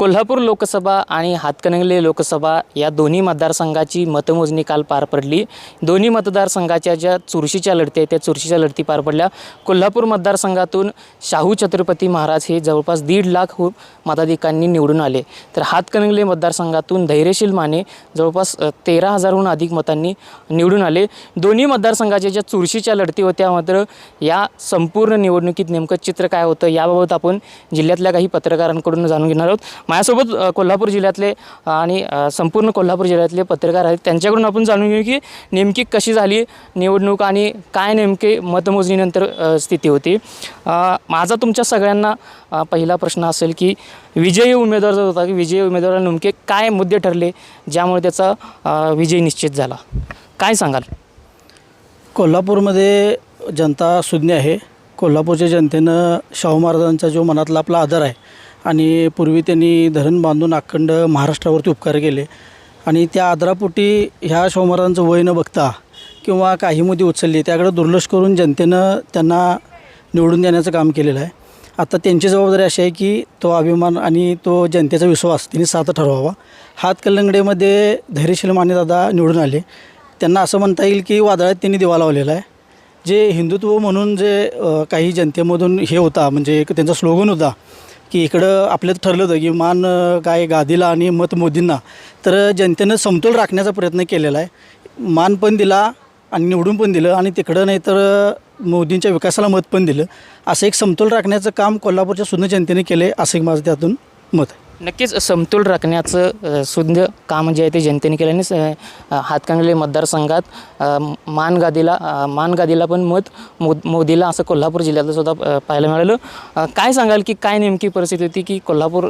कोल्हापूर लोकसभा आणि हातकणंगले लोकसभा या दोन्ही मतदारसंघाची मतमोजणी काल पार पडली। दोन्ही मतदारसंघाच्या ज्या चुरशीच्या लढती आहेत त्या चुरशीच्या लढती पार पडल्या। कोल्हापूर मतदारसंघातून शाहू छत्रपती महाराज हे जवळपास 1.5 लाख मताधिकांनी निवडून आले, तर हातकणंगले मतदारसंघातून धैर्यशील माने जवळपास 13,000हून अधिक मतांनी निवडून आले। दोन्ही मतदारसंघाच्या ज्या चुरशीच्या लढती होत्या, मात्र या संपूर्ण निवडणुकीत नेमकं चित्र काय होतं याबाबत आपण जिल्ह्यातल्या काही पत्रकारांकडून जाणून घेणार आहोत। माझ्यासोबत कोल्हापूर जिल्ह्यातले आणि संपूर्ण कोल्हापूर जिल्ह्यातले पत्रकार आहेत, त्यांच्याकडून आपण जाणून घेऊ की नेमकी कशी झाली निवडणूक आणि काय नेमके मतमोजणीनंतर स्थिती होती। माझा तुमच्या सगळ्यांना पहिला प्रश्न असेल की विजयी उमेदवार जो होता की विजयी उमेदवाराला नेमके काय मुद्दे ठरले ज्यामुळे त्याचा विजय निश्चित झाला, काय सांगाल? कोल्हापूरमध्ये जनता सुज्ञ आहे। कोल्हापूरच्या जनतेनं शाहू महाराजांचा जो मनातला आपला आदर आहे आणि पूर्वी त्यांनी धरण बांधून अखंड महाराष्ट्रावरती उपकार केले आणि त्या आदरापोटी ह्या शाहू महाराजांचं वय न बघता किंवा काही मुद्दे उचलले त्याकडे दुर्लक्ष करून जनतेनं त्यांना निवडून देण्याचं काम केलेलं आहे। आता त्यांची जबाबदारी अशी आहे की तो अभिमान आणि तो जनतेचा विश्वास त्यांनी साथ ठरवावा। हातकणंगलेमध्ये धैर्यशील माने दादा निवडून आले, त्यांना असं म्हणता येईल की वादळात त्यांनी दिवा लावलेला आहे। जे हिंदुत्व म्हणून जे काही जनतेमधून हे होता, म्हणजे एक त्यांचा स्लोगन होता की इकडं आपलं ठरलं होतं की मान काय गादीला आणि मत मोदींना, तर जनतेनं समतोल राखण्याचा प्रयत्न केलेला आहे। मान पण दिला आणि निवडून पण दिलं आणि तिकडं नाही तर मोदींच्या विकासाला मत पण दिलं, असं एक समतोल राखण्याचं काम कोल्हापूरच्या सुज्ञ जनतेने केले, असं एक माझं त्यातून मत आहे। नक्कीच समतोल राखण्याचं सुज्ञ काम जे आहे ते जनतेने केल्याने हातकणंगले मतदारसंघात मानगादीला पण मत मोदीला असं कोल्हापूर जिल्ह्यातलं सुद्धा पाहायला मिळालं। काय सांगाल की काय नेमकी परिस्थिती होती की कोल्हापूर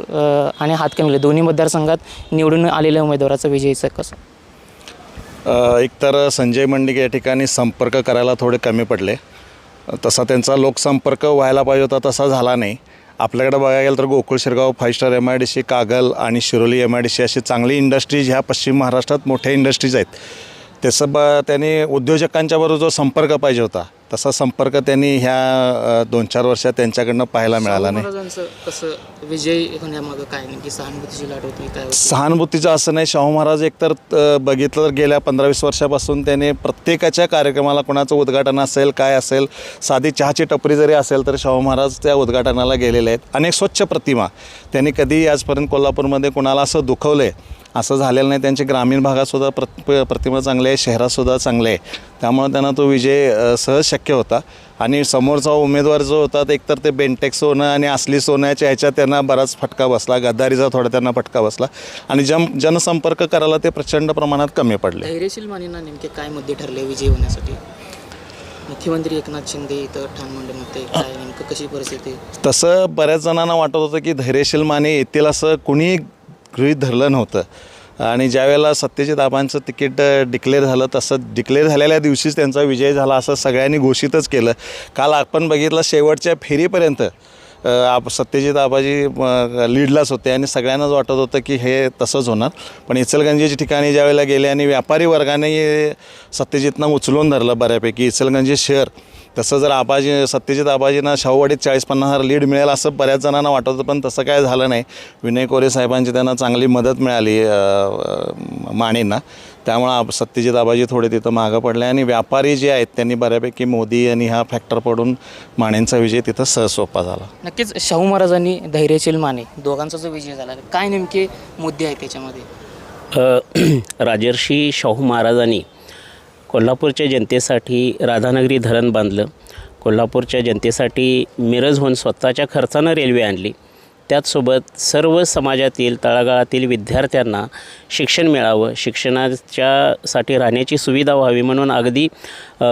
आणि हातकणंगले दोन्ही मतदारसंघात निवडून आलेल्या उमेदवाराचं विजयीचं कसं? एकतर संजय मंडिक या ठिकाणी संपर्क करायला थोडे कमी पडले, तसा त्यांचा लोकसंपर्क व्हायला पाहिजे होता तसा झाला नाही। आपल्याकडे बघायला गेलं तर गोकुळ शिरगाव, 5 स्टार MIDC, कागल आणि शिरोली MIDC अशी चांगली इंडस्ट्रीज ह्या पश्चिम महाराष्ट्रात मोठ्या इंडस्ट्रीज आहेत। तसं त्याने उद्योजकांच्या बरोबर जो संपर्क पाहिजे होता तसा संपर्क त्यांनी ह्या 2-4 वर्षात त्यांच्याकडनं पाहायला मिळाला नाही। कसं विजय होण्यामागं काय नेमकी सहानुभूतीची लाट होती काय? सहानुभूतीचं असं नाही, शाहू महाराज एकतर बघितलं तर गेल्या 15-20 वर्षापासून त्याने प्रत्येकाच्या कार्यक्रमाला कोणाचं उद्घाटन असेल काय असेल, साधी चहाची टपरी जरी असेल तर शाहू महाराज त्या उद्घाटनाला गेलेले आहेत। अनेक स्वच्छ प्रतिमा त्यांनी कधी आजपर्यंत कोल्हापूरमध्ये कोणाला असं दुखवलं आहे असं झालेलं नाही। त्यांची ग्रामीण भागातसुद्धा प्रतिमा चांगली आहे, शहरातसुद्धा चांगले आहे, त्यामुळे त्यांना तो विजय सहज शक्य होता। आणि समोरचा उमेदवार जो होता एकतर ते बेंटेक्स सोनं आणि असली सोन्याच्या ह्याच्यात त्यांना बराच फटका बसला, गद्दारीचा थोडा त्यांना फटका बसला आणि जनसंपर्क करायला ते प्रचंड प्रमाणात कमी पडले। धैर्यशील मानेंना नेमके काय मुद्दे ठरले विजय होण्यासाठी? मुख्यमंत्री एकनाथ शिंदे इथं ठाणमांडणमध्ये काय नेमकं कशी परिस्थिती? तसं बऱ्याच जणांना वाटत होतं की धैर्यशील माने येतील असं कुणी गृहीत धरलं नव्हतं आणि ज्यावेळेला सत्यजित आबांचं तिकीट डिक्लेअर झालं तसं डिक्लेअर झालेल्या दिवशीच त्यांचा विजय झाला असं सगळ्यांनी घोषितच केलं। काल आपण बघितलं शेवटच्या फेरीपर्यंत सत्यजित आबाजी लीडलाच होते आणि सगळ्यांनाच वाटत होतं की हे तसंच होणार, पण इचलकरंजीच्या ठिकाणी ज्यावेळेला गेले आणि व्यापारी वर्गाने सत्यजितना उचलून धरलं बऱ्यापैकी इचलकरंजी शहर, तसं जर सत्यजित आबाजींना शाहूवाडीत 40-50 लीड मिळेल असं बऱ्याच जणांना वाटत होतं, पण तसं काय झालं नाही। विनय कोरे साहेबांची त्यांना चांगली मदत मिळाली मानेंना, त्यामुळं सत्यजित आबाजी थोडे तिथं मागं पडले आणि व्यापारी जे आहेत त्यांनी बऱ्यापैकी मोदी आणि हा फॅक्टर पडून मानेंचा विजय तिथं सहजसोपा झाला। नक्कीच शाहू महाराजांनी धैर्यशील माने दोघांचा जो विजय झाला काय नेमके मुद्दे आहेत त्याच्यामध्ये? राजर्षी शाहू महाराजांनी कोल्हापूरच्या जनतेसाठी राधानगरी धरण बांधलं, कोल्हापूरच्या जनतेसाठी मिरजहून स्वतःच्या खर्चानं रेल्वे आणली, त्याचसोबत सर्व समाजातील तळागाळातील विद्यार्थ्यांना शिक्षण मिळावं, शिक्षणाच्यासाठी राहण्याची सुविधा व्हावी म्हणून अगदी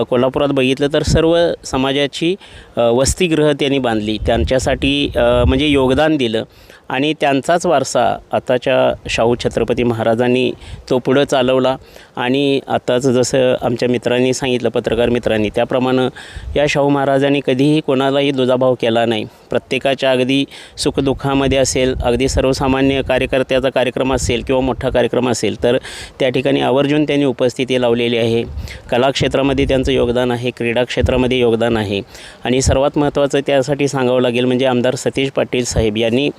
कोल्हापुरात बघितलं तर सर्व समाजाची वसतिगृह त्यांनी बांधली, त्यांच्यासाठी म्हणजे योगदान दिलं आणि त्यांचाच वारसा आताच्या शाहू छत्रपती महाराजांनी तो पुढं चालवला। आणि आताच जसं आमच्या मित्रांनी सांगितलं, पत्रकार मित्रांनी, त्याप्रमाणे या शाहू महाराजांनी कधीही कोणालाही दुजाभाव केला नाही। प्रत्येकाच्या अगदी सुखदुःखामध्ये असेल, अगदी सर्वसामान्य कार्यकर्त्याचा कार्यक्रम असेल किंवा मोठा कार्यक्रम असेल तर त्या ठिकाणी आवर्जून त्यांनी उपस्थिती लावलेली आहे। कलाक्षेत्रामध्ये त्यांचं योगदान आहे, क्रीडा क्षेत्रामध्ये योगदान आहे आणि सर्वात महत्त्वाचं त्यासाठी सांगावं लागेल म्हणजे आमदार सतीश पाटील साहेब यांनी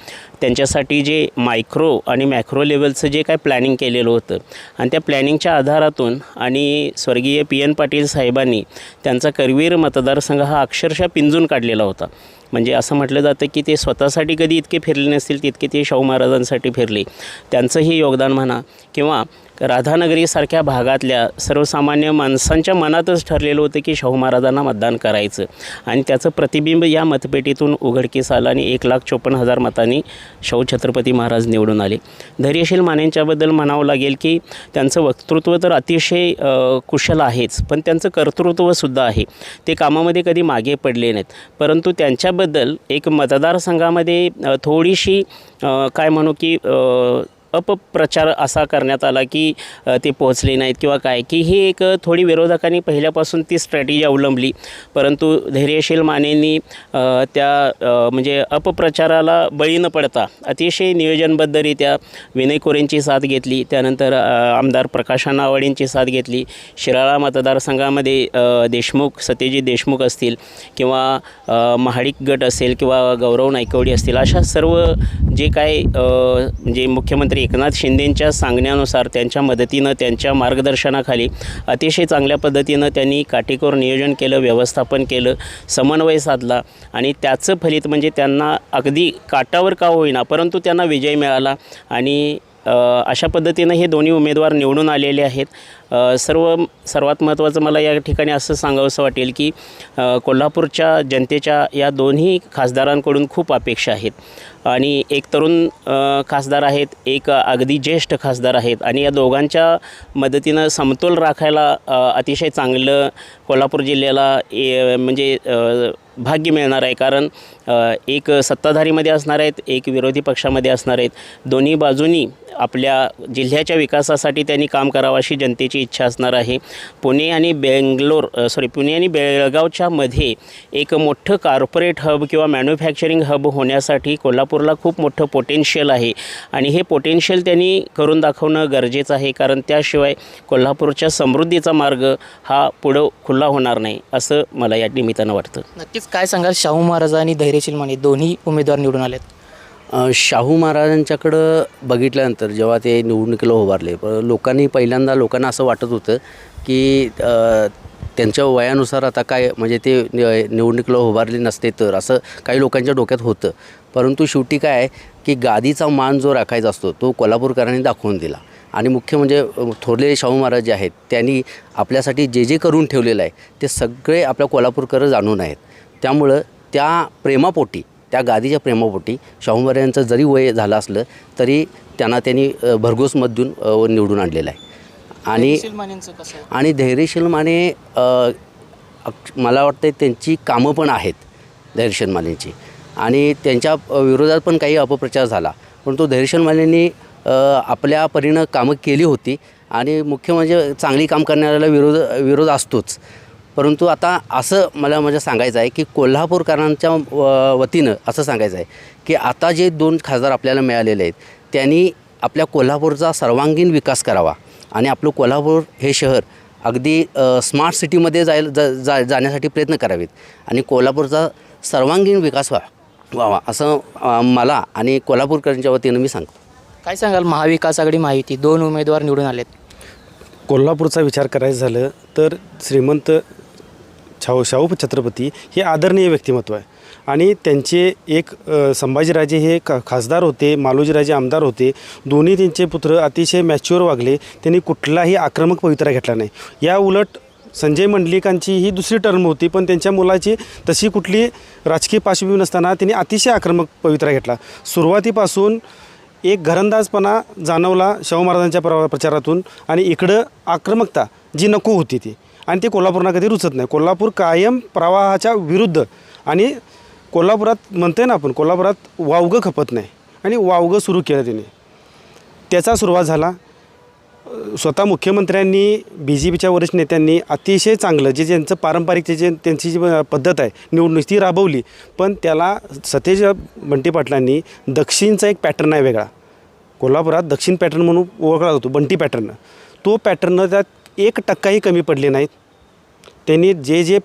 त्यांच्यासाठी जे मायक्रो आणि मॅक्रो लेवलचं जे काय प्लॅनिंग केलेलं होतं आणि त्या प्लॅनिंगच्या आधारातून आणि स्वर्गीय PN पाटील साहेबांनी त्यांचा करवीर मतदारसंघ हा अक्षरशः पिंजून काढलेला होता. म्हणजे असं म्हटलं जातं की ते स्वतःसाठी कधी इतके फिरले नसतील तितके ते शाहू महाराजांसाठी फिरले. त्यांचंही योगदान म्हणा किंवा राधानगरीसारख्या भागातल्या सर्वसामान्य माणसांच्या मनातच ठरलेलं होतं की शाहू महाराजांना मतदान करायचं आणि त्याचं प्रतिबिंब या मतपेटीतून उघडकीस आलं आणि 1,54,000 मतांनी शाहू छत्रपती महाराज निवडून आले. धैर्यशील मानेंच्याबद्दल म्हणावं लागेल की त्यांचं वक्तृत्व तर अतिशय कुशल आहेच, पण त्यांचं कर्तृत्वसुद्धा आहे. ते कामामध्ये कधी मागे पडले नाहीत, परंतु त्यांच्याबद्दल एक मतदारसंघामध्ये थोडीशी काय म्हणू की अपप्रचार असा करण्यात आला की ते पोहोचले नाहीत किंवा काय की ही एक थोडी विरोधकांनी पहिल्यापासून ती स्ट्रॅटेजी अवलंबली. परंतु धैर्यशील मानेंनी म्हणजे अपप्रचाराला बळी न पडता अतिशय नियोजनबद्धरित्या विनय कोरेंची साथ घेतली. त्यानंतर आमदार प्रकाश नावाडींची साथ घेतली. शिराळा मतदारसंघामध्ये देशमुख सत्यजित देशमुख असतील किंवा महाडिक गट असेल किंवा गौरव नायकवडी असतील, अशा सर्व जे काय म्हणजे मुख्यमंत्री एकनाथ शिंदेंच्या सांगण्यानुसार त्यांच्या मदतीनं त्यांच्या मार्गदर्शनाखाली अतिशय चांगल्या पद्धतीनं त्यांनी काटेकोर नियोजन केलं, व्यवस्थापन केलं, समन्वय साधला आणि त्याचं फलित म्हणजे त्यांना अगदी काटावर का होईना परंतु त्यांना विजय मिळाला आणि अशा पद्धतीनं हे दोन्ही उमेदवार निवडून आलेले आहेत. सर्वात महत्त्वाचं मला या ठिकाणी असं सांगावंसं वाटेल की कोल्हापूरच्या जनतेच्या या दोन्ही खासदारांकडून खूप अपेक्षा आहेत आणि एक तरुण खासदार आहेत, एक अगदी ज्येष्ठ खासदार आहेत आणि या दोघांच्या मदतीनं समतोल राखायला अतिशय चांगलं कोल्हापूर जिल्ह्याला म्हणजे भाग्य मिळणार आहे. कारण एक सत्ताधारीमध्ये असणार आहेत, एक विरोधी पक्षामध्ये असणार आहेत. दोन्ही बाजूंनी आपल्या जिल्ह्याच्या विकासासाठी त्यांनी काम करावं अशी जनतेची इच्छा असणार आहे. पुणे आणि बेळगावच्या मध्ये एक मोठं कॉर्पोरेट हब किंवा मॅन्युफॅक्चरिंग हब होण्यासाठी कोल्हापूरला खूप मोठं पोटेन्शियल आहे आणि हे पोटेन्शियल त्यांनी करून दाखवणं गरजेचं आहे. कारण त्याशिवाय कोल्हापूरच्या समृद्धीचा मार्ग हा पुढं खुला होणार नाही असं मला या निमित्तानं वाटतं. नक्कीच काय सांगाल, शाहू महाराज आणि धैर्यशील माने दोन्ही उमेदवार निवडून आलेत. शाहू महाराजांच्याकडं बघितल्यानंतर जेव्हा ते निवडणुकीला उभारले लोकांना असं वाटत होतं की त्यांच्या वयानुसार आता काय म्हणजे ते निवडणुकीला उभारले नसते तर असं काही लोकांच्या डोक्यात होतं. परंतु शेवटी काय आहे की गादीचा मान जो राखायचा असतो तो कोल्हापूरकरांनी दाखवून दिला आणि मुख्य म्हणजे थोरले शाहू महाराज जे आहेत त्यांनी आपल्यासाठी जे जे करून ठेवलेलं आहे ते सगळे आपल्या कोल्हापूरकर जाणून आहेत. त्यामुळं त्या गादीच्या प्रेमापोटी शाहू महाराजांचं जरी वय झालं असलं तरी त्यांनी भरघोस मत देऊन निवडून आणलेलं आहे. आणि धैर्यशील माने मला वाटतं त्यांची कामं पण आहेत धैर्यशील मानेंची आणि त्यांच्या विरोधात पण काही अपप्रचार झाला, परंतु धैर्यशील मानेंनी आपल्या परीनं कामं केली होती आणि मुख्य म्हणजे चांगली काम करणाऱ्याला विरोध असतोच. परंतु आता असं मला सांगायचं आहे की कोल्हापूरकरांच्या वतीनं असं सांगायचं आहे की आता जे 2 खासदार आपल्याला मिळालेले आहेत त्यांनी आपल्या कोल्हापूरचा सर्वांगीण विकास करावा आणि आपलं कोल्हापूर हे शहर अगदी स्मार्ट सिटीमध्ये जाण्यासाठी प्रयत्न करावेत आणि कोल्हापूरचा सर्वांगीण विकास व्हावा असं मला आणि कोल्हापूरकरांच्या वतीनं मी सांगतो. काय सांगाल, महाविकास आघाडी महायुती 2 उमेदवार निवडून आलेत. कोल्हापूरचा विचार करायचा झालं तर श्रीमंत शाहू छत्रपती हे आदरणीय व्यक्तिमत्व आहे आणि त्यांचे एक संभाजीराजे हे खासदार होते, मालोजीराजे आमदार होते. दोन्ही त्यांचे पुत्र अतिशय मॅच्युअर वागले. त्यांनी कुठलाही आक्रमक पवित्रा घेतला नाही. या उलट संजय मंडलिकांची ही दुसरी टर्म होती, पण त्यांच्या मुलाची तशी कुठली राजकीय पार्श्वभूमी नसताना त्यांनी अतिशय आक्रमक पवित्रा घेतला. सुरुवातीपासून एक घरंदाजपणा जाणवला शाहू महाराजांच्या प्रचारातून आणि इकडं आक्रमकता जी नको होती ती आणि ते कोल्हापूरला कधी रुचत नाही. कोल्हापूर कायम प्रवाहाच्या विरुद्ध आणि कोल्हापुरात म्हणते ना आपण कोल्हापुरात वावगं खपत नाही आणि वावगं सुरू केलं त्यांनी. त्याचा सुरुवात झाला. स्वतः मुख्यमंत्र्यांनी BJPच्या वरिष्ठ नेत्यांनी अतिशय चांगलं जे ज्यांचं पारंपरिक त्यांची जी पद्धत आहे निवडणूक ती राबवली, पण त्याला सतेज बंटी पाटलांनी दक्षिणचा एक पॅटर्न आहे वेगळा. कोल्हापुरात दक्षिण पॅटर्न म्हणून ओळखला जातो बंटी पॅटर्न. तो पॅटर्न त्यात 1% कमी पडले नाहीत. त्यांनी जे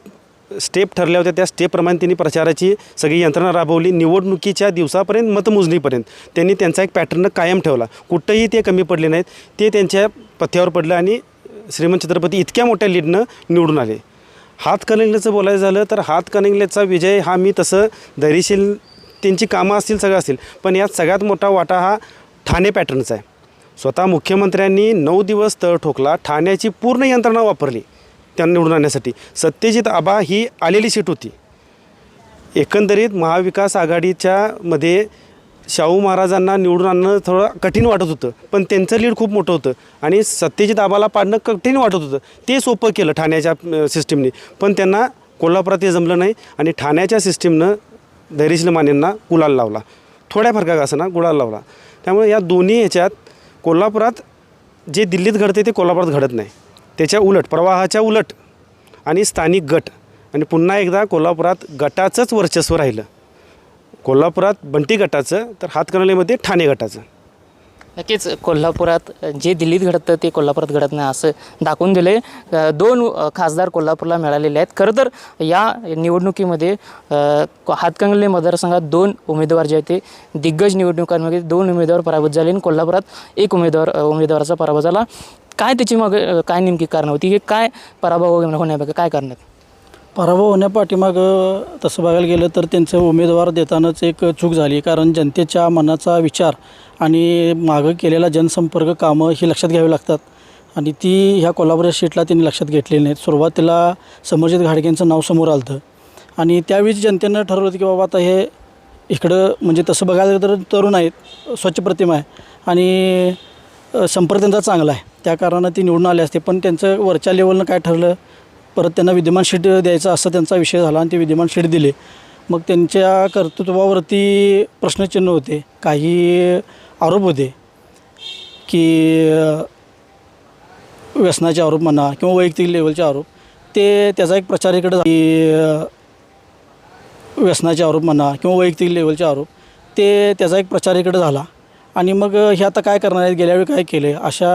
स्टेप ठरल्या होत्या त्या स्टेपप्रमाणे त्यांनी प्रचाराची सगळी यंत्रणा राबवली. निवडणुकीच्या दिवसापर्यंत मतमोजणीपर्यंत त्यांनी त्यांचा एक पॅटर्न कायम ठेवला. कुठंही ते कमी पडले नाहीत. ते त्यांच्या पथ्यावर पडलं आणि श्रीमंत छत्रपती इतक्या मोठ्या लीडनं निवडून आले. हातकणंगलेचं बोलायचं झालं तर हातकणंगलेचा विजय हा मी तसं धैर्यशील त्यांची कामं असतील सगळं असतील, पण यात सगळ्यात मोठा वाटा हा ठाणे पॅटर्नचा आहे. स्वतः मुख्यमंत्र्यांनी 9 दिवस तळ ठोकला. ठाण्याची पूर्ण यंत्रणा वापरली त्यांना निवडून आणण्यासाठी. सत्यजित आबा ही आलेली सीट होती. एकंदरीत महाविकास आघाडीच्या मध्ये शाहू महाराजांना निवडून आणणं थोडं कठीण वाटत होतं, पण त्यांचं लीड खूप मोठं होतं आणि सत्यजित आबाला पाडणं कठीण वाटत होतं. ते सोपं केलं ठाण्याच्या सिस्टीमने, पण त्यांना कोल्हापुरात ते जमलं नाही आणि ठाण्याच्या सिस्टीमनं धैर्यशील मानेंना गुलाल लावला. थोड्या फरका असं गुलाल लावला. त्यामुळे या दोन्ही ह्याच्यात कोल्हापुरात जे दिल्लीत घडते ते कोल्हापुरात घडत नाही. त्याच्या उलट, प्रवाहाच्या उलट आणि स्थानिक गट आणि पुन्हा एकदा कोल्हापुरात गटाचंच वर्चस्व राहिलं. कोल्हापुरात बंटी गटाचं तर हातकणंगलेमध्ये ठाणे गटाचं. नक्कीच कोल्हापुरात जे दिल्लीत घडतं ते कोल्हापुरात घडत नाही असं दाखवून दिले. 2 खासदार कोल्हापूरला मिळालेले आहेत. खरं तर या निवडणुकीमध्ये हातकणंगले मतदारसंघात 2 उमेदवार जे आहेत ते दिग्गज निवडणुकांमध्ये 2 उमेदवार पराभूत झाले आणि कोल्हापुरात 1 उमेदवाराचा पराभव झाला. काय त्याची मग काय नेमकी कारणं होती, की काय पराभव होण्यापेक्षा काय कारण आहेत? पराभव होण्यापाठीमागं तसं बघायला गेलं तर त्यांचं उमेदवार देतानाच एक चूक झाली. कारण जनतेच्या मनाचा विचार आणि मागं केलेला जनसंपर्क कामं ही लक्षात घ्यावी लागतात आणि ती ह्या कोल्हापूर सीटला त्यांनी लक्षात घेतलेली नाहीत. सुरुवातीला समरजित घाडगेंचं नाव समोर आलं होतं आणि त्यावेळीच जनतेनं ठरवलं होतं की बाबा आता हे इकडं म्हणजे तसं बघायला तर तरुण आहेत, स्वच्छ प्रतिमा आहे आणि संपर्क त्यांचा चांगला आहे. त्या कारणानं ती निवडून आले असते, पण त्यांचं वरच्या लेवलनं काय ठरलं, परत त्यांना विद्यमान शीट द्यायचा असा त्यांचा विषय झाला आणि ते विद्यमान शीट दिले. मग त्यांच्या कर्तृत्वावरती प्रश्नचिन्ह होते. काही आरोप होते की व्यसनाचे आरोप म्हणा किंवा वैयक्तिक लेवलचे आरोप, ते त्याचा एक प्रचार इकडे व्यसनाचे आरोप म्हणा किंवा वैयक्तिक लेवलचे आरोप, ते त्याचा एक प्रचार इकडे झाला आणि मग हे आता काय करणार आहेत, गेल्यावेळी काय केले अशा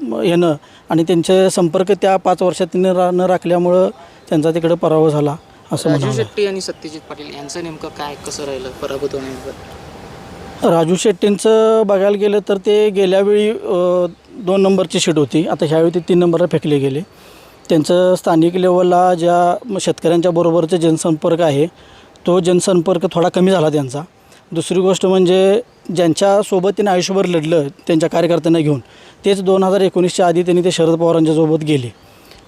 ह्यानं आणि त्यांचे संपर्क त्या 5 वर्षात न राखल्यामुळं त्यांचा तिकडे पराभव झाला असं राजू म्हणावं. शेट्टी आणि सत्यजित पाटील यांचं नेमकं काय कसं राहिलं पराभूत होण्याचं? राजू शेट्टींचं बघायला गेलं तर ते गेल्यावेळी 2 नंबरची शीट होती. आता ह्यावेळी ते 3 नंबरला फेकले गेले. त्यांचं स्थानिक लेवलला ज्या शेतकऱ्यांच्या बरोबरचा जनसंपर्क आहे तो जनसंपर्क थोडा कमी झाला त्यांचा. दुसरी गोष्ट म्हणजे ज्यांच्यासोबत त्यांनी आयुष्यभर लढलं त्यांच्या कार्यकर्त्यांना घेऊन, तेच 2019च्या आधी त्यांनी ते शरद पवारांच्या सोबत गेले.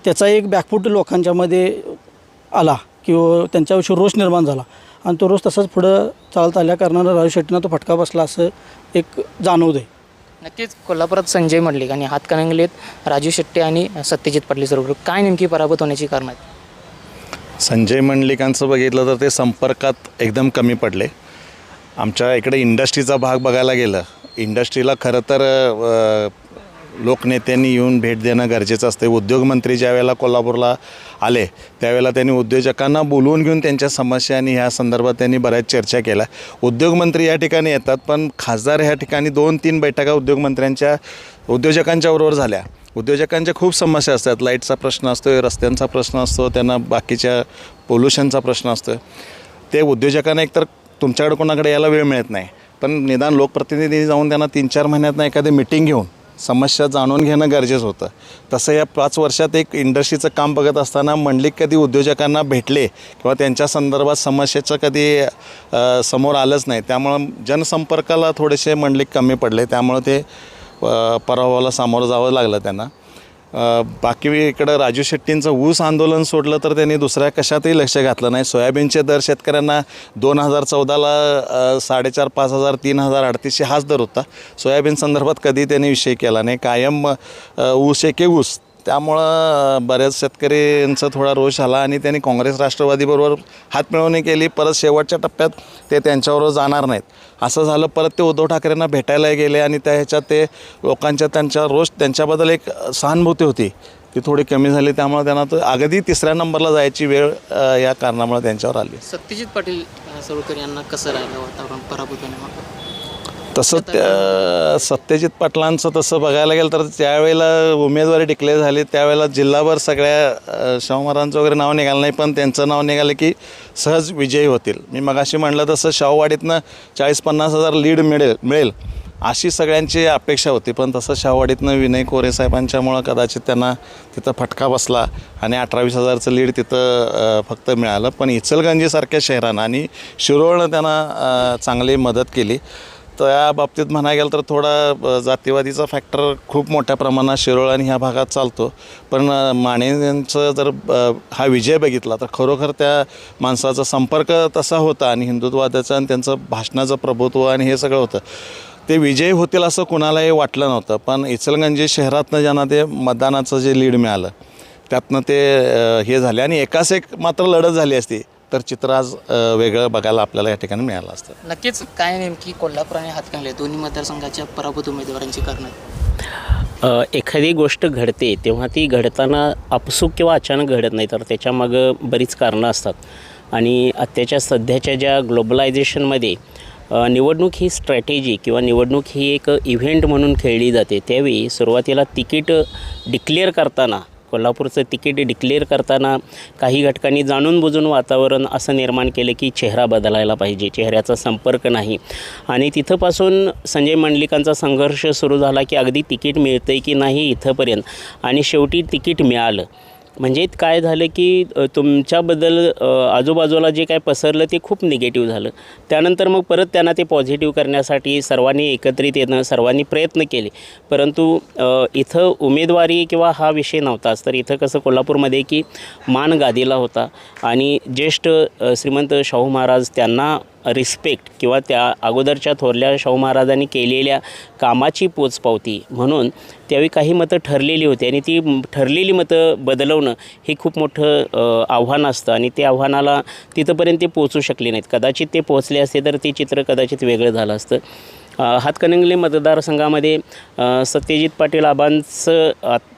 त्याचा एक बॅकफूट लोकांच्यामध्ये आला किंवा त्यांच्याविषयी रोष निर्माण झाला आणि तो रोष तसाच पुढं चालत आल्या कारणानं राजू शेट्टींना तो फटका बसला असं एक जाणवतं आहे. नक्कीच कोल्हापुरात संजय मंडलिक आणि हातकणंगलेत राजू शेट्टी आणि सत्यजित पाटील बरोबर काय नेमकी पराभूत होण्याची कारणं आहेत? संजय मंडलिकांचं बघितलं तर ते संपर्कात एकदम कमी पडले. आमच्या इकडे इंडस्ट्रीचा भाग बघायला गेलं, इंडस्ट्रीला खरं तर लोकनेत्यांनी येऊन भेट देणं गरजेचं असते. उद्योगमंत्री ज्यावेळेला कोल्हापूरला आले त्यावेळेला त्यांनी उद्योजकांना बोलवून घेऊन त्यांच्या समस्या आणि ह्या संदर्भात त्यांनी बऱ्याच चर्चा केल्या. उद्योगमंत्री या ठिकाणी येतात, पण खासदार ह्या ठिकाणी 2-3 बैठका उद्योजकांच्या बरोबर झाल्या. उद्योजकांच्या खूप समस्या असतात. लाईटचा प्रश्न असतो, रस्त्यांचा प्रश्न असतो, त्यांना बाकीच्या पोल्युशनचा प्रश्न असतो. ते उद्योजकांना एकतर तुमच्याकडे कोणाकडे यायला वेळ मिळत नाही, पण निदान लोकप्रतिनिधी जाऊन त्यांना 3-4 महिन्यातनं एखादी मिटिंग घेऊन समस्या जाणून घेणं गरजेचं होतं. तसं या 5 वर्षात एक इंडस्ट्रीचं काम बघत असताना मंडलिक कधी उद्योजकांना भेटले किंवा त्यांच्या संदर्भात समस्येचं कधी समोर आलंच नाही. त्यामुळं जनसंपर्काला थोडेसे मंडलिक कमी पडले, त्यामुळं ते पराभवाला सामोरं जावं लागलं त्यांना. बाकी इकडं राजू शेट्टींचं ऊस आंदोलन सोडलं तर त्यांनी दुसऱ्या कशातही लक्ष घातलं नाही. सोयाबीनचे दर शेतकऱ्यांना 2014ला 4,500-5,000 3,000 3,800 हाच दर होता. सोयाबीन संदर्भात कधी त्यांनी विषय केला नाही. कायम ऊस एके ऊस. त्यामुळं बऱ्याच शेतकऱ्यांचा थोडा रोष आला आणि त्यांनी काँग्रेस राष्ट्रवादीबरोबर हातमिळवणी केली. परत शेवटच्या टप्प्यात ते त्यांच्याबरोबर जाणार नाहीत असं झालं. परत ते उद्धव ठाकरेंना भेटायला गेले आणि त्या ह्याच्यात ते लोकांच्या त्यांच्या रोष त्यांच्याबद्दल एक सहानुभूती होती ती थोडी कमी झाली. त्यामुळे त्यांना तो अगदी 3ऱ्या नंबरला जायची वेळ या कारणामुळे त्यांच्यावर आली. सत्यजित पाटील सरोडकर यांना कसं राहिलं वातावरण पराभूत होण्यामागं? तसं त्या सत्यजित पाटलांचं तसं बघायला गेलं तर त्यावेळेला उमेदवारी डिक्लेअर झाली त्यावेळेला जिल्हाभर सगळ्या शाहू महाराजांचं वगैरे नाव निघालं नाही, पण त्यांचं नाव निघालं की सहज विजयी होतील. मी मगाशी म्हटलं तसं शाहूवाडीतनं 40-50 हजार लीड मिळेल अशी सगळ्यांची अपेक्षा होती, पण तसं शाहूवाडीतनं विनय कोरे साहेबांच्यामुळं कदाचित त्यांना तिथं फटका बसला आणि 18-20 हजारचं लीड तिथं फक्त मिळालं. पण इचलकरंजीसारख्या शहरानं आणि शिरोळनं त्यांना चांगली मदत केली. त्या बाबतीत म्हणायला गेलं तर थोडा जातीवादीचा फॅक्टर खूप मोठ्या प्रमाणात शिरोळ आणि ह्या भागात चालतो. पण माने यांचं जर हा विजय बघितला तर खरोखर त्या माणसाचा संपर्क तसा होता आणि हिंदुत्ववादाचं आणि त्यांचं भाषणाचं प्रभुत्व आणि हे सगळं होतं. ते विजयी होतील असं कुणालाही वाटलं नव्हतं, पण इचलकरंजी शहरातनं ज्यांना ते मतदानाचं जे लीड मिळालं त्यातनं ते हे झाले आणि एकाच एक मात्र लढत झाली असती तर चित्र आज वेगळं बघायला आपल्याला या ठिकाणी मिळालं असतं. नक्कीच काय नेमकी कोल्हापूर आणि हातकणंगले दोन्ही मतदारसंघाच्या पराभूत उमेदवारांची कारणं? एखादी गोष्ट घडते तेव्हा ती घडताना आपसूक किंवा अचानक घडत नाही, तर त्याच्यामागं बरीच कारणं असतात. आणि आत्ताच्या सध्याच्या ज्या ग्लोबलायझेशनमध्ये निवडणूक ही स्ट्रॅटेजी किंवा निवडणूक ही एक इव्हेंट म्हणून खेळली जाते. त्यावेळी सुरुवातीला तिकीट डिक्लेअर करताना कोल्हापूरचं तिकीट डिक्लेअर करताना काही घटकांनी जाणून बुजून वातावरण असं निर्माण केलं की चेहरा बदलायला पाहिजे, चेहऱ्याचा संपर्क नाही. आणि तिथंपासून संजय मंडलिकांचा संघर्ष सुरू झाला की अगदी तिकीट मिळतं आहे की नाही इथंपर्यंत. आणि शेवटी तिकीट मिळालं. म्हणजे काय झालं की तुमच्याबद्दल आजूबाजूला जे काय पसरलं ते खूप निगेटिव्ह झालं. त्यानंतर मग परत त्यांना ते पॉझिटिव्ह करण्यासाठी सर्वांनी एकत्रित येणं, सर्वांनी प्रयत्न केले. परंतु इथं उमेदवारी किंवा हा विषय नव्हताच. तर इथं कसं कोल्हापूरमध्ये की मान गादीला होता आणि ज्येष्ठ श्रीमंत शाहू महाराज त्यांना रिस्पेक्ट किंवा त्या अगोदरच्या थोरल्या शाहू महाराजांनी केलेल्या कामाची पोचपावती म्हणून त्यावेळी काही मतं ठरलेली होती आणि ती ठरलेली मतं बदलवणं हे खूप मोठं आव्हान असतं आणि त्या आव्हानाला तिथंपर्यंत ते पोचू शकले नाहीत. कदाचित ते पोचले असते तर ते चित्र कदाचित वेगळं झालं असतं. हातकणंगले मतदारसंघामध्ये सत्यजित पाटील आबांचं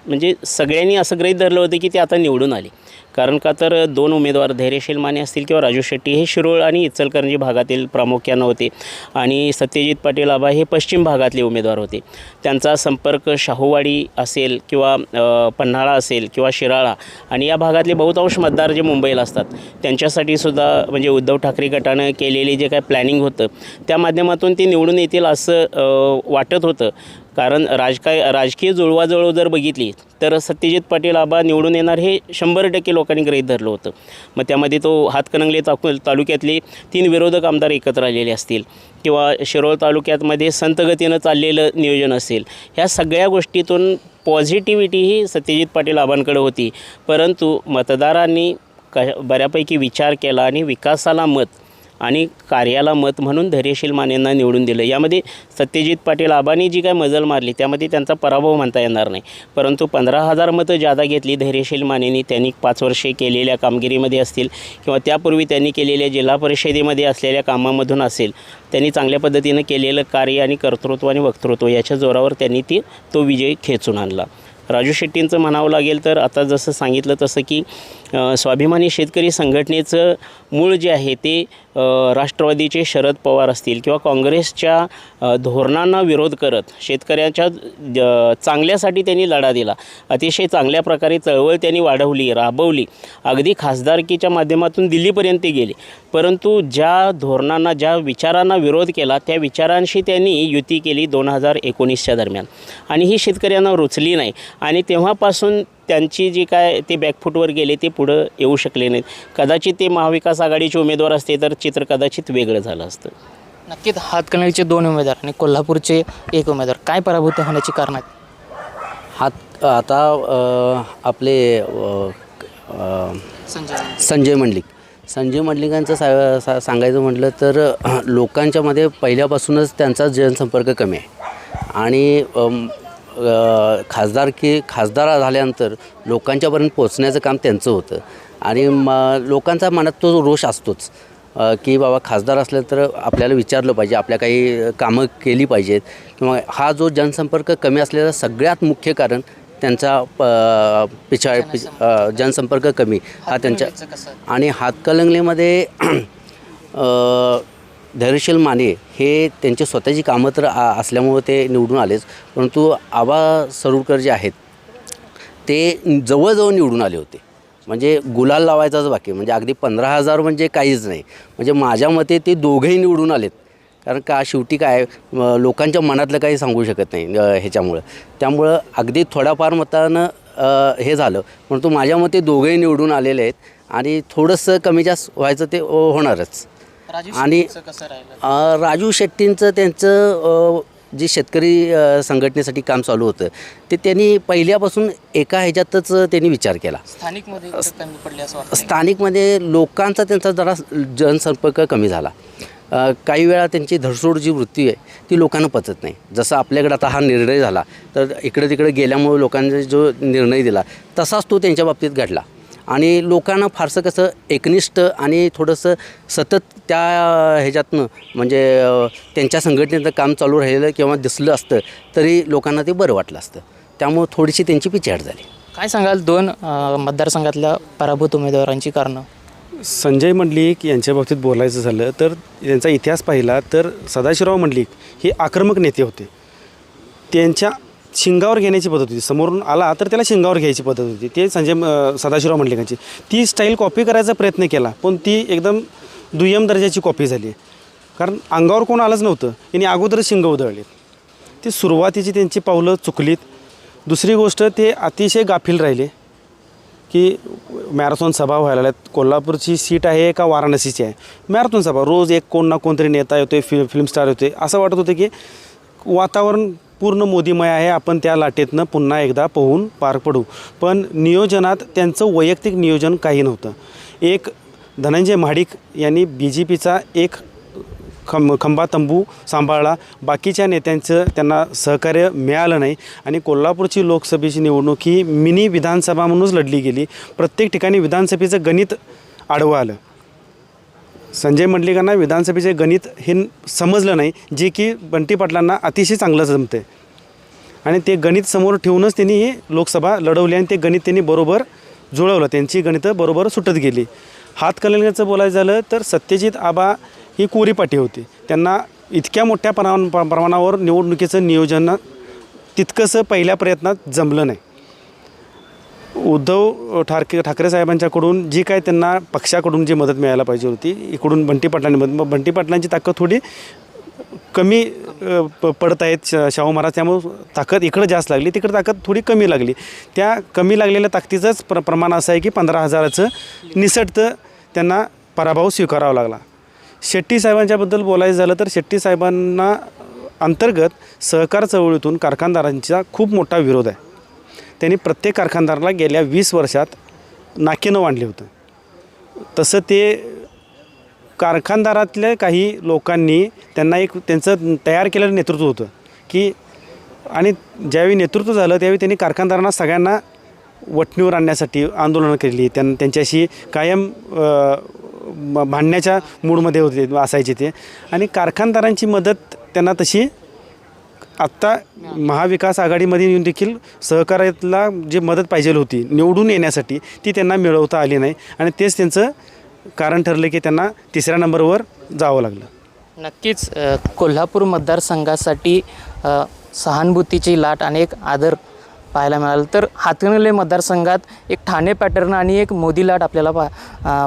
म्हणजे सगळ्यांनी असं गृहीत धरलं होतं की ते आता निवडून आले. कारण का तर दोन उमेदवार धैर्यशील माने असतील किंवा राजू शेट्टी हे शिरोळ आणि इचलकरंजी भागातील प्रामुख्यानं होते आणि सत्यजित पाटील आबा हे पश्चिम भागातले उमेदवार होते. त्यांचा संपर्क शाहूवाडी असेल किंवा पन्हाळा असेल किंवा शिराळा आणि या भागातले बहुतांश मतदार जे मुंबईला असतात त्यांच्यासाठी सुद्धा म्हणजे उद्धव ठाकरे गटानं केलेले जे काय प्लॅनिंग होतं त्या माध्यमातून ते निवडून येतील असं वाटत होतं. कारण राजकीय जुळवाजुळव जर बघितली तर सत्यजित पाटील आबा निवडून येणार हे 100% लोकांनी गृहीत धरलं होतं. मग त्यामध्ये तो हातकणंगले तालुक्यातले 3 विरोधक आमदार एकत्र आलेले असतील किंवा शिरोळ तालुक्यामध्ये संतगतीनं चाललेलं नियोजन असेल, ह्या सगळ्या गोष्टीतून पॉझिटिव्हिटी ही सत्यजित पाटील आबांकडे होती. परंतु मतदारांनी बऱ्यापैकी विचार केला आणि विकासाला मत आणि कार्याला मत म्हणून धैर्यशील मानेंना निवडून दिलं. यामध्ये सत्यजित पाटील आबांनी जी काय मजल मारली त्यामध्ये त्यांचा पराभव म्हणता येणार नाही. परंतु 15,000 मतं जादा घेतली धैर्यशील मानेंनी. त्यांनी 5 वर्षे केलेल्या कामगिरीमध्ये असतील किंवा त्यापूर्वी त्यांनी केलेल्या जिल्हा परिषदेमध्ये असलेल्या कामामधून असेल, त्यांनी चांगल्या पद्धतीनं केलेलं कार्य आणि कर्तृत्व आणि वक्तृत्व याच्या जोरावर त्यांनी तो विजय खेचून आणला. राजू शेट्टींचं म्हणावं लागेल तर आता जसं सांगितलं तसं की स्वाभिमानी शेतकरी संघटनेचं मूळ जे आहे ते राष्ट्रवादीचे शरद पवार असतील किंवा काँग्रेसच्या धोरणांना विरोध करत शेतकऱ्याच्या चांगल्यासाठी त्यांनी लढा दिला. अतिशय चांगल्या प्रकारे चळवळ त्यांनी राबवली. अगदी खासदारकीच्या माध्यमातून दिल्लीपर्यंत ते गेले. परंतु ज्या धोरणांना ज्या विचारांना विरोध केला त्या विचारांशी त्यांनी युती केली 2019च्या दरम्यान आणि ही शेतकऱ्यांना रुचली नाही आणि तेव्हापासून त्यांची जी काय ते बॅकफूटवर गेले ते पुढं येऊ शकले नाहीत. कदाचित ते महाविकास आघाडीचे उमेदवार असते तर चित्र कदाचित वेगळं झालं असतं. नक्कीच हातकणंगलेचे 2 उमेदवार आणि कोल्हापूरचे 1 उमेदवार काय पराभूत होण्याची कारणं आहेत? आता आपले संजय मंडलिकांचं सांगायचं म्हटलं तर लोकांच्यामध्ये पहिल्यापासूनच त्यांचा जनसंपर्क कमी आहे आणि खासदार झाल्यानंतर लोकांच्यापर्यंत पोचण्याचं काम त्यांचं होतं आणि लोकांचा मनात तो रोष असतोच की बाबा खासदार असलं तर आपल्याला विचारलं पाहिजे, आपल्या काही कामं केली पाहिजेत किंवा हा जो जनसंपर्क कमी असलेला सगळ्यात मुख्य कारण त्यांचा जनसंपर्क कमी हा त्यांच्या. आणि हातकणंगलेमध्ये धैर्यशील माने हे त्यांची स्वतःची कामं तर असल्यामुळं ते निवडून आलेच, परंतु आबा सरोडकर जे आहेत ते जवळजवळ निवडून आले होते. म्हणजे गुलाल लावायचाच बाकी, म्हणजे अगदी 15,000 म्हणजे काहीच नाही. म्हणजे माझ्या मते ते दोघंही निवडून आलेत. कारण का शेवटी काय लोकांच्या मनातलं काही सांगू शकत नाही ह्याच्यामुळं. त्यामुळं अगदी थोड्याफार मतानं हे झालं, परंतु माझ्या मते दोघंही निवडून आलेले आहेत आणि थोडंसं कमी जास्त व्हायचं ते होणारच. आणि राजू शेट्टींचं त्यांचं जे शेतकरी संघटनेसाठी काम चालू होतं ते त्यांनी पहिल्यापासून एका ह्याच्यातच त्यांनी विचार केला. स्थानिकमध्ये लोकांचा त्यांचा जरा जनसंपर्क कमी झाला. काही वेळा त्यांची धडसोड जी वृत्ती आहे ती लोकांना पचत नाही. जसं आपल्याकडे आता हा निर्णय झाला तर इकडे तिकडे गेल्यामुळे लोकांनी जो निर्णय दिला तसाच तो त्यांच्या बाबतीत घडला. आणि लोकांना फारसं कसं एकनिष्ठ आणि थोडंसं सतत त्या ह्याच्यातनं म्हणजे त्यांच्या संघटनेचं काम चालू राहिलं किंवा दिसलं असतं तरी लोकांना ते बरं वाटलं असतं. त्यामुळं थोडीशी त्यांची पिछेहाट झाली. काय सांगाल दोन मतदारसंघातल्या पराभूत उमेदवारांची कारणं? संजय मंडलिक यांच्या बाबतीत बोलायचं झालं तर त्यांचा इतिहास पाहिला तर सदाशिवराव मंडलिक हे आक्रमक नेते होते. त्यांच्या शिंगावर घेण्याची पद्धत होती. समोरून आला तर त्याला शिंगावर घ्यायची पद्धत होती. ते सदाशिवराव मंडलिकांची ती स्टाईल कॉपी करायचा प्रयत्न केला पण ती एकदम दुय्यम दर्जाची कॉपी झाली. कारण अंगावर कोण आलंच नव्हतं, यांनी अगोदरच शिंग उधळलीत. ती सुरुवातीची त्यांची पावलं चुकलीत. दुसरी गोष्ट ते अतिशय गाफील राहिले की मॅरेथॉन सभा व्हायला लागल्यात. कोल्हापूरची सीट आहे का वाराणसीची आहे, मॅरेथॉन सभा रोज एक कोण ना कोणतरी नेता येतोय, फिल्म स्टार होते. असं वाटत होतं की वातावरण पूर्ण मोदीमय आहे, आपण त्या लाटेतनं पुन्हा एकदा पोहून पार पडू. पण नियोजनात त्यांचं वैयक्तिक नियोजन काही नव्हतं. एक धनंजय महाडिक यांनी BJPचा एक खंबा तंबू सांभाळला, बाकीच्या नेत्यांचं त्यांना सहकार्य मिळालं नाही आणि कोल्हापूरची लोकसभेची निवडणूक ही मिनी विधानसभा म्हणूनच लढली गेली. प्रत्येक ठिकाणी विधानसभेचं गणित आडवं आलं. संजय मंडलिकांना विधानसभेचे गणित हे समजलं नाही, जे की बंटी पाटलांना अतिशय चांगलं जमते आणि ते गणित समोर ठेवूनच त्यांनी ही लोकसभा लढवली आणि ते गणित त्यांनी बरोबर जुळवलं. त्यांची गणितं बरोबर सुटत गेली. हातकणंगलेचं बोलायचं झालं तर सत्यजित आबा ही कोरीपाटी होती. त्यांना इतक्या मोठ्या प्रमाणावर निवडणुकीचं नियोजन तितकंसं पहिल्या प्रयत्नात जमलं नाही. उद्धव ठाकरे साहेबांच्याकडून जी काय त्यांना पक्षाकडून जी मदत मिळायला पाहिजे होती, इकडून बंटी पाटलांनी मदत, बंटी पाटलांची ताकद थोडी कमी पडत आहेत शाहू महाराज, त्यामुळं ताकद इकडं जास्त लागली, तिकडं ताकद थोडी कमी लागली. त्या कमी लागलेल्या ताकदीचंच प्रमाण असं आहे की 15,000चं निसटतं त्यांना पराभव स्वीकारावा लागला. शेट्टी साहेबांच्याबद्दल बोलायचं झालं तर शेट्टी साहेबांना अंतर्गत सहकार चळवळीतून कारखानदारांचा खूप मोठा विरोध आहे. त्यांनी प्रत्येक कारखानदाराला गेल्या 20 वर्षात नाकेनं वाढले होतं. तसं ते कारखानदारातल्या काही लोकांनी त्यांना एक त्यांचं तयार केलेलं नेतृत्व होतं की आणि ज्यावेळी नेतृत्व झालं त्यावेळी त्यांनी कारखानदारांना सगळ्यांना वठणीवर आणण्यासाठी आंदोलनं केली. त्यांच्याशी कायम भांडण्याच्या मूडमध्ये होते असायचे ते आणि कारखानदारांची मदत त्यांना तशी आत्ता महाविकास आघाडीमध्ये येऊन देखील सहकार्याला जी मदत पाहिजे होती निवडून येण्यासाठी ती त्यांना मिळवता आली नाही आणि तेच त्यांचं कारण ठरलं की त्यांना तिसऱ्या नंबरवर जावं लागलं. नक्कीच कोल्हापूर मतदारसंघासाठी सहानुभूतीची लाट आणि एक आदर पाहायला मिळालं. तर हातकणंगले मतदारसंघात एक ठाणे पॅटर्न आणि एक मोदी लाट आपल्याला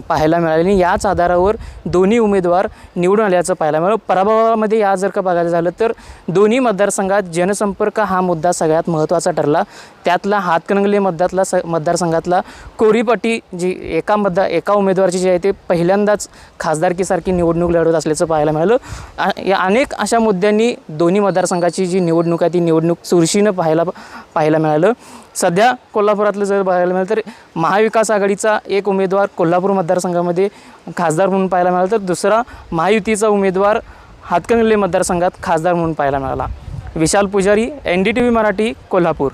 पाहायला मिळाली आणि याच आधारावर दोन्ही उमेदवार निवडून आल्याचं पाहायला मिळालं. पराभवामध्ये या जर का बघायला झालं तर दोन्ही मतदारसंघात जनसंपर्क हा मुद्दा सगळ्यात महत्त्वाचा ठरला. त्यातला हातकणंगले मतदारसंघातला कोरीपाटी जी एका उमेदवाराची जी आहे ते पहिल्यांदाच खासदारकीसारखी निवडणूक लढवत असल्याचं पाहायला मिळालं. या अनेक अशा मुद्द्यांनी दोन्ही मतदारसंघाची जी निवडणूक आहे ती निवडणूक चुरशीनं पाहायला मिळालं. सध्या कोल्हापुरातलं जर बघायला मिळालं तर महाविकास आघाडीचा एक उमेदवार कोल्हापूर मतदारसंघामध्ये खासदार म्हणून पाहायला मिळाला तर दुसरा महायुतीचा उमेदवार हातकणंगले मतदारसंघात खासदार म्हणून पाहायला मिळाला. विशाल पुजारी, NDTV मराठी, कोल्हापूर.